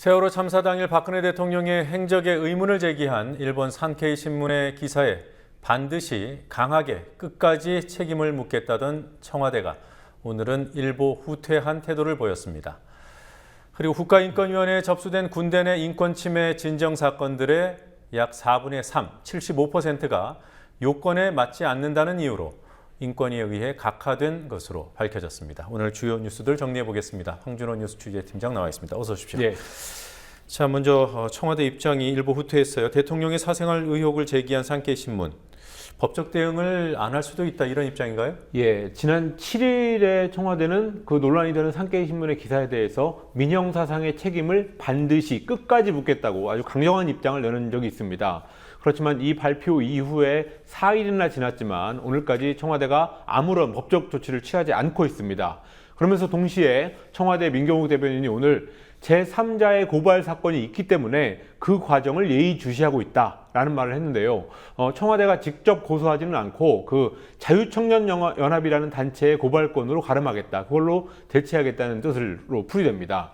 세월호 참사 당일 박근혜 대통령의 행적에 의문을 제기한 일본 산케이 신문의 기사에 반드시 강하게 끝까지 책임을 묻겠다던 청와대가 오늘은 일보 후퇴한 태도를 보였습니다. 그리고 국가인권위원회에 접수된 군대 내 인권침해 진정사건들의 약 4분의 3, 75%가 요건에 맞지 않는다는 이유로 인권위에 의해 각하된 것으로 밝혀졌습니다. 오늘 주요 뉴스들 정리해 보겠습니다. 황준호 뉴스 취재팀장 나와 있습니다. 어서 오십시오. 예. 자, 먼저 청와대 입장이 일부 후퇴했어요. 대통령의 사생활 의혹을 제기한 산케이 신문. 법적 대응을 안 할 수도 있다 이런 입장인가요? 예, 지난 7일에 청와대는 그 논란이 되는 산케이 신문의 기사에 대해서 민형사상의 책임을 반드시 끝까지 묻겠다고 아주 강경한 입장을 내는 적이 있습니다. 그렇지만 이 발표 이후에 4일이나 지났지만 오늘까지 청와대가 아무런 법적 조치를 취하지 않고 있습니다. 그러면서 동시에 청와대 민경욱 대변인이 오늘 제3자의 고발 사건이 있기 때문에 그 과정을 예의주시하고 있다라는 말을 했는데요. 청와대가 직접 고소하지는 않고 그 자유청년연합이라는 단체의 고발건으로 가름하겠다. 그걸로 대체하겠다는 뜻으로 풀이됩니다.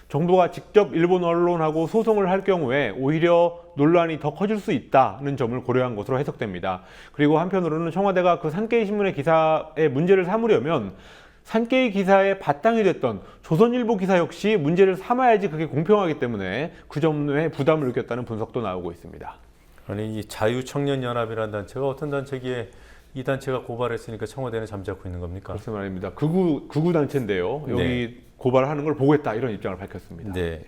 정부가 직접 일본 언론하고 소송을 할 경우에 오히려 논란이 더 커질 수 있다는 점을 고려한 것으로 해석됩니다. 그리고 한편으로는 청와대가 그 산케이 신문의 기사에 문제를 삼으려면 산케이 기사의 바탕이 됐던 조선일보 기사 역시 문제를 삼아야지 그게 공평하기 때문에 그 점에 부담을 느꼈다는 분석도 나오고 있습니다. 아니, 이 자유청년연합이라는 단체가 어떤 단체기에 이 단체가 고발했으니까 청와대는 잠자코 있는 겁니까? 그렇습 말입니다. 극우 단체인데요. 여기 네. 고발하는 걸 보겠다 이런 입장을 밝혔습니다. 네.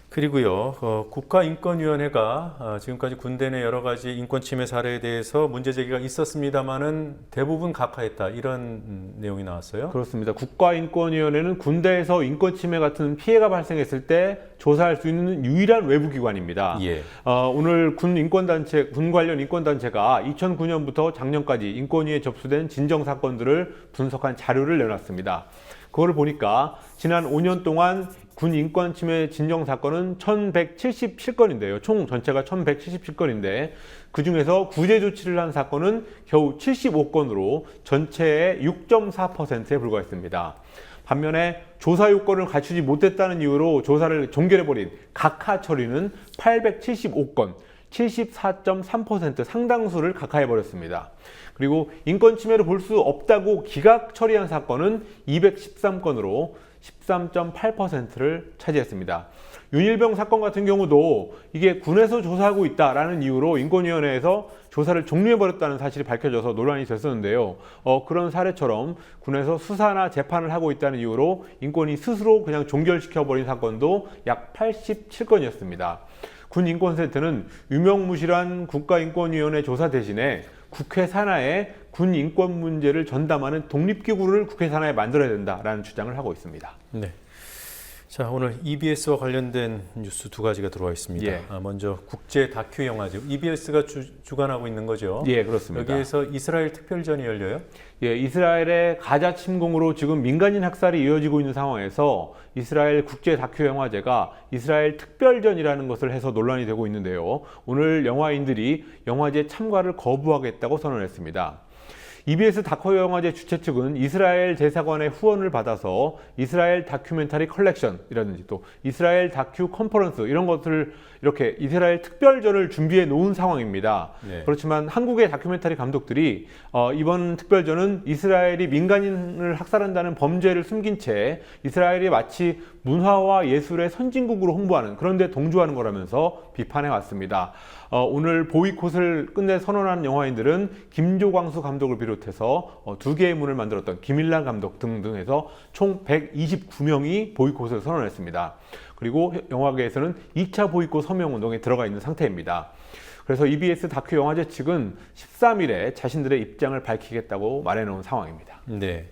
그리고요, 국가인권위원회가 지금까지 군대 내 여러 가지 인권 침해 사례에 대해서 문제 제기가 있었습니다만은 대부분 각하했다 이런 내용이 나왔어요. 그렇습니다. 국가인권위원회는 군대에서 인권 침해 같은 피해가 발생했을 때 조사할 수 있는 유일한 외부 기관입니다. 예. 오늘 군 관련 인권단체가 2009년부터 작년까지 인권위에 접수된 진정 사건들을 분석한 자료를 내놨습니다. 그걸 보니까 지난 5년 동안 군 인권 침해 진정 사건은 1177건인데요. 총 전체가 1177건인데 그중에서 구제 조치를 한 사건은 겨우 75건으로 전체의 6.4%에 불과했습니다. 반면에 조사 요건을 갖추지 못했다는 이유로 조사를 종결해버린 각하 처리는 875건, 74.3% 상당수를 각하해버렸습니다. 그리고 인권 침해를 볼 수 없다고 기각 처리한 사건은 213건으로 13.8%를 차지했습니다. 윤일병 사건 같은 경우도 이게 군에서 조사하고 있다라는 이유로 인권위원회에서 조사를 종료해버렸다는 사실이 밝혀져서 논란이 됐었는데요. 그런 사례처럼 군에서 수사나 재판을 하고 있다는 이유로 인권위 스스로 그냥 종결시켜버린 사건도 약 87건이었습니다. 군인권센터는 유명무실한 국가인권위원회 조사 대신에 국회 산하에 군 인권 문제를 전담하는 독립기구를 국회 산하에 만들어야 된다라는 주장을 하고 있습니다. 네. 자, 오늘 EBS와 관련된 뉴스 두 가지가 들어와 있습니다. 예. 먼저 국제 다큐 영화죠. EBS가 주관하고 있는 거죠. 예, 그렇습니다. 여기에서 이스라엘 특별전이 열려요? 예, 이스라엘의 가자 침공으로 지금 민간인 학살이 이어지고 있는 상황에서 이스라엘 국제 다큐 영화제가 이스라엘 특별전이라는 것을 해서 논란이 되고 있는데요. 오늘 영화인들이 영화제 참가를 거부하겠다고 선언했습니다. EBS 다큐 영화제 주최 측은 이스라엘 대사관의 후원을 받아서 이스라엘 다큐멘터리 컬렉션이라든지 또 이스라엘 다큐 컨퍼런스 이런 것을 이렇게 이스라엘 특별전을 준비해 놓은 상황입니다. 네. 그렇지만 한국의 다큐멘터리 감독들이 이번 특별전은 이스라엘이 민간인을 학살한다는 범죄를 숨긴 채 이스라엘이 마치 문화와 예술의 선진국으로 홍보하는 그런 데 동조하는 거라면서 비판해 왔습니다. 오늘 보이콧을 끝내 선언한 영화인들은 김조광수 감독을 비롯해서 두 개의 문을 만들었던 김일란 감독 등등 해서 총 129명이 보이콧을 선언했습니다. 그리고 영화계에서는 2차 보이콧 서명운동에 들어가 있는 상태입니다. 그래서 EBS 다큐 영화제 측은 13일에 자신들의 입장을 밝히겠다고 말해놓은 상황입니다. 네.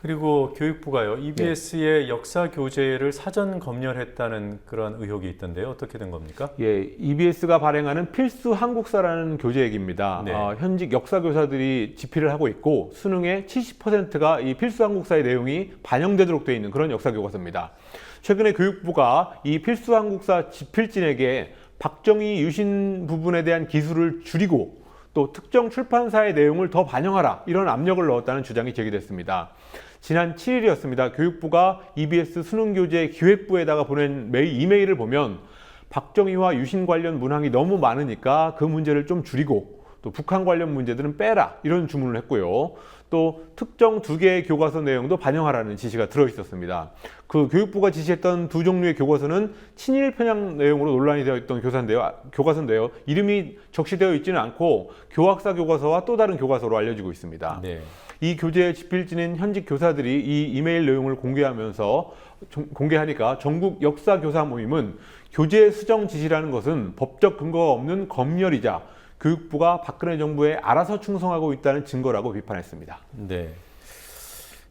그리고 교육부가요, EBS의 역사 교재를 사전 검열했다는 그런 의혹이 있던데요. 어떻게 된 겁니까? 예, EBS가 발행하는 필수 한국사라는 교재액입니다. 네. 현직 역사 교사들이 집필을 하고 있고 수능의 70%가 이 필수 한국사의 내용이 반영되도록 되어 있는 그런 역사 교과서입니다. 최근에 교육부가 이 필수 한국사 집필진에게 박정희 유신 부분에 대한 기술을 줄이고 또 특정 출판사의 내용을 더 반영하라 이런 압력을 넣었다는 주장이 제기됐습니다. 지난 7일이었습니다. 교육부가 EBS 수능교재 기획부에다가 보낸 이메일을 보면 박정희와 유신 관련 문항이 너무 많으니까 그 문제를 좀 줄이고 또 북한 관련 문제들은 빼라 이런 주문을 했고요. 또 특정 2개의 교과서 내용도 반영하라는 지시가 들어 있었습니다. 그 교육부가 지시했던 2종류의 교과서는 친일 편향 내용으로 논란이 되어 있던 교과서인데요. 이름이 적시되어 있지는 않고 교학사 교과서와 또 다른 교과서로 알려지고 있습니다. 네. 이 교재에 집필진인 현직 교사들이 이 이메일 내용을 공개하니까 전국 역사교사 모임은 교재 수정 지시라는 것은 법적 근거가 없는 검열이자 교육부가 박근혜 정부에 알아서 충성하고 있다는 증거라고 비판했습니다. 네.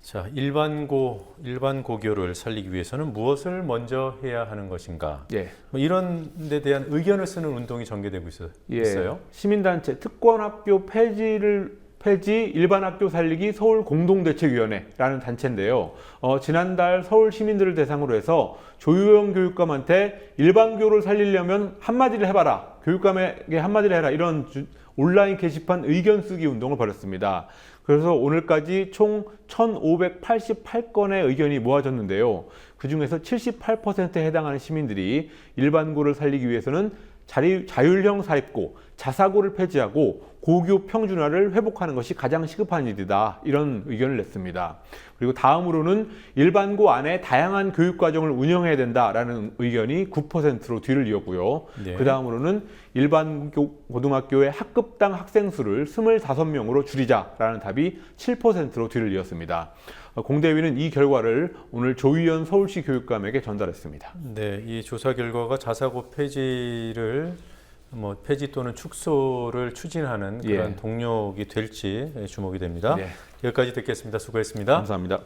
자, 일반 고교를 살리기 위해서는 무엇을 먼저 해야 하는 것인가? 예. 뭐 이런 데 대한 의견을 쓰는 운동이 전개되고 있어요. 시민단체 특권학교 폐지 일반학교 살리기 서울공동대책위원회라는 단체인데요. 지난달 서울 시민들을 대상으로 해서 조효영 교육감한테 일반교를 살리려면 한마디를 해봐라. 교육감에게 한마디를 해라. 이런 온라인 게시판 의견 쓰기 운동을 벌였습니다. 그래서 오늘까지 총 1,588건의 의견이 모아졌는데요. 그중에서 78%에 해당하는 시민들이 일반고를 살리기 위해서는 자율형 사립고, 자사고를 폐지하고 고교 평준화를 회복하는 것이 가장 시급한 일이다. 이런 의견을 냈습니다. 그리고 다음으로는 일반고 안에 다양한 교육과정을 운영해야 된다라는 의견이 9%로 뒤를 이었고요. 네. 그 다음으로는 일반 고등학교의 학급당 학생 수를 25명으로 줄이자라는 답이 7%로 뒤를 이었습니다. 공대위는 이 결과를 오늘 조희연 서울시 교육감에게 전달했습니다. 네, 이 조사 결과가 자사고 폐지 또는 축소를 추진하는 그런 동력이 될지 주목이 됩니다. 예. 여기까지 듣겠습니다. 수고했습니다. 감사합니다.